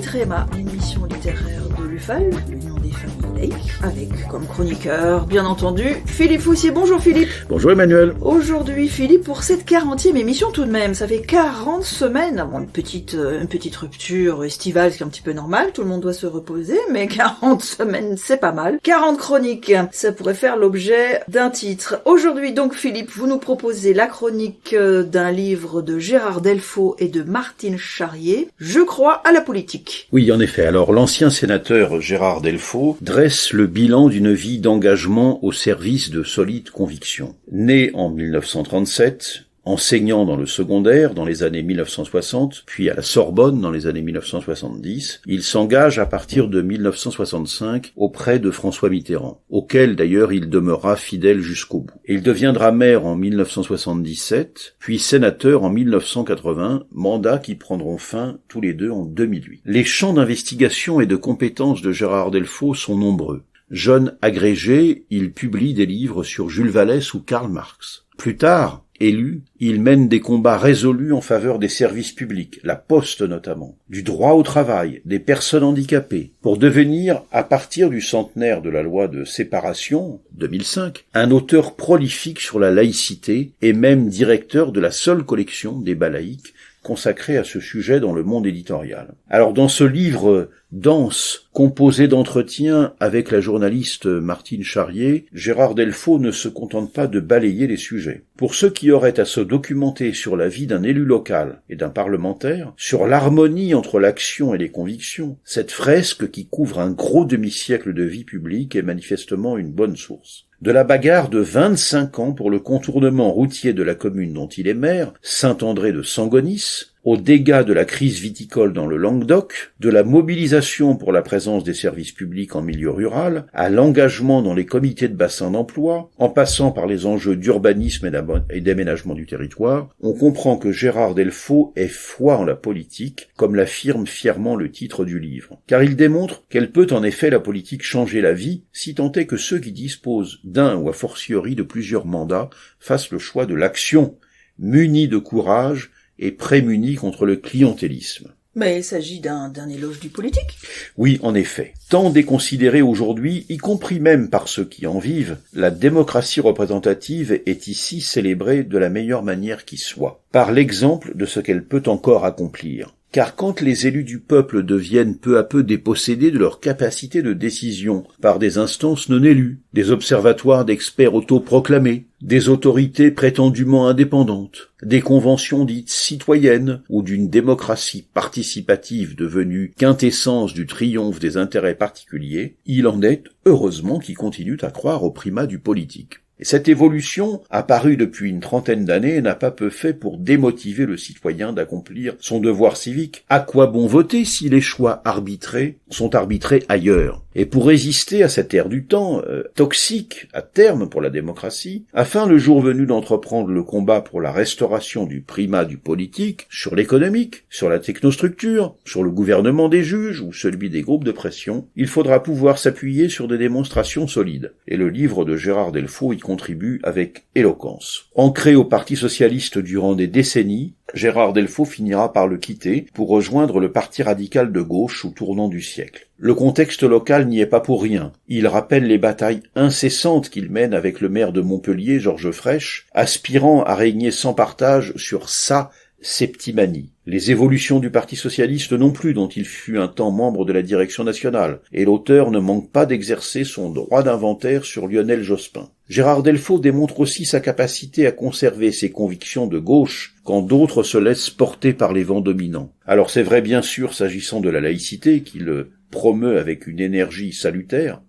Litrema, l'émission littéraire de l'UFAL, l'Union des familles laïques, avec comme chroniqueur, bien entendu, Philippe Foussier. Bonjour Philippe. Bonjour Emmanuel. Aujourd'hui Philippe, pour cette 40e émission tout de même, ça fait 40 semaines, bon, une petite rupture estivale, ce qui est un petit peu normal, tout le monde doit se reposer, mais 40 semaines c'est pas mal. 40 chroniques, ça pourrait faire l'objet d'un titre. Aujourd'hui donc Philippe, vous nous proposez la chronique d'un livre de Gérard Delfau et de Martine Charrier, Je crois à la politique. Oui, en effet. Alors, l'ancien sénateur Gérard Delfau dresse le bilan d'une vie d'engagement au service de solides convictions. Né en 1937, enseignant dans le secondaire dans les années 1960, puis à la Sorbonne dans les années 1970, il s'engage à partir de 1965 auprès de François Mitterrand, auquel d'ailleurs il demeurera fidèle jusqu'au bout. Il deviendra maire en 1977, puis sénateur en 1980, mandats qui prendront fin tous les deux en 2008. Les champs d'investigation et de compétences de Gérard Delfau sont nombreux. Jeune agrégé, il publie des livres sur Jules Vallès ou Karl Marx. Plus tard, élu, il mène des combats résolus en faveur des services publics, la poste notamment, du droit au travail, des personnes handicapées, pour devenir, à partir du centenaire de la loi de séparation, 2005, un auteur prolifique sur la laïcité et même directeur de la seule collection débats laïques consacrée à ce sujet dans le monde éditorial. Alors dans ce livre dense, composé d'entretiens avec la journaliste Martine Charrier, Gérard Delfau ne se contente pas de balayer les sujets. Pour ceux qui auraient à se documenter sur la vie d'un élu local et d'un parlementaire, sur l'harmonie entre l'action et les convictions, cette fresque qui couvre un gros demi-siècle de vie publique est manifestement une bonne source. De la bagarre de 25 ans pour le contournement routier de la commune dont il est maire, Saint-André de Sangonis, aux dégâts de la crise viticole dans le Languedoc, de la mobilisation pour la présence des services publics en milieu rural, à l'engagement dans les comités de bassin d'emploi, en passant par les enjeux d'urbanisme et d'aménagement du territoire, on comprend que Gérard Delfau ait foi en la politique, comme l'affirme fièrement le titre du livre. Car il démontre qu'elle peut en effet la politique changer la vie, si tant est que ceux qui disposent d'un ou a fortiori de plusieurs mandats fassent le choix de l'action, munis de courage, et prémuni contre le clientélisme. Mais il s'agit d'un éloge du politique. Oui, en effet. Tant déconsidérée aujourd'hui, y compris même par ceux qui en vivent, la démocratie représentative est ici célébrée de la meilleure manière qui soit, par l'exemple de ce qu'elle peut encore accomplir. Car quand les élus du peuple deviennent peu à peu dépossédés de leur capacité de décision par des instances non élues, des observatoires d'experts autoproclamés, des autorités prétendument indépendantes, des conventions dites citoyennes ou d'une démocratie participative devenue quintessence du triomphe des intérêts particuliers, il en est, heureusement, qui continuent à croire au primat du politique. Et cette évolution, apparue depuis une trentaine d'années, n'a pas peu fait pour démotiver le citoyen d'accomplir son devoir civique. À quoi bon voter si les choix arbitrés sont arbitrés ailleurs? Et pour résister à cette ère du temps, toxique à terme pour la démocratie, afin le jour venu d'entreprendre le combat pour la restauration du primat du politique, sur l'économique, sur la technostructure, sur le gouvernement des juges ou celui des groupes de pression, il faudra pouvoir s'appuyer sur des démonstrations solides. Et le livre de Gérard Delfau y contribue avec éloquence. Ancré au Parti socialiste durant des décennies, Gérard Delfau finira par le quitter pour rejoindre le Parti radical de gauche au tournant du siècle. Le contexte local n'y est pas pour rien. Il rappelle les batailles incessantes qu'il mène avec le maire de Montpellier, Georges Frêche, aspirant à régner sans partage sur sa Septimanie. Les évolutions du Parti socialiste non plus, dont il fut un temps membre de la direction nationale, et l'auteur ne manque pas d'exercer son droit d'inventaire sur Lionel Jospin. Gérard Delfau démontre aussi sa capacité à conserver ses convictions de gauche quand d'autres se laissent porter par les vents dominants. Alors c'est vrai bien sûr s'agissant de la laïcité, qu'il promeut avec une énergie salutaire,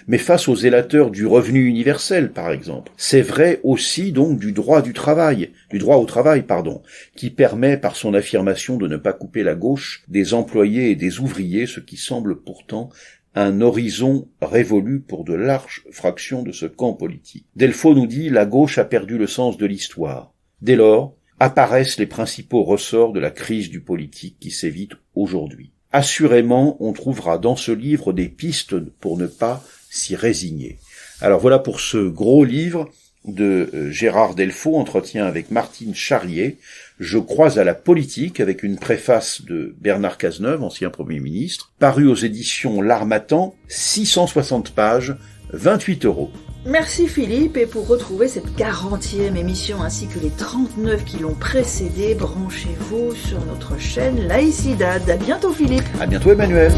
mais face aux zélateurs du revenu universel, par exemple. C'est vrai aussi donc du droit au travail, qui permet par son affirmation de ne pas couper la gauche des employés et des ouvriers, ce qui semble pourtant un horizon révolu pour de larges fractions de ce camp politique. Delfau nous dit « La gauche a perdu le sens de l'histoire ». Dès lors, apparaissent les principaux ressorts de la crise du politique qui sévit aujourd'hui. Assurément, on trouvera dans ce livre des pistes pour ne pas s'y résigner. Alors voilà pour ce gros livre de Gérard Delfau, entretien avec Martine Charrier, Je crois à la politique, avec une préface de Bernard Cazeneuve, ancien Premier ministre, paru aux éditions L'Harmattan, 660 pages, 28 €. Merci Philippe, et pour retrouver cette 40e émission ainsi que les 39 qui l'ont précédée, branchez-vous sur notre chaîne Laïcidad. À bientôt Philippe. À bientôt Emmanuel.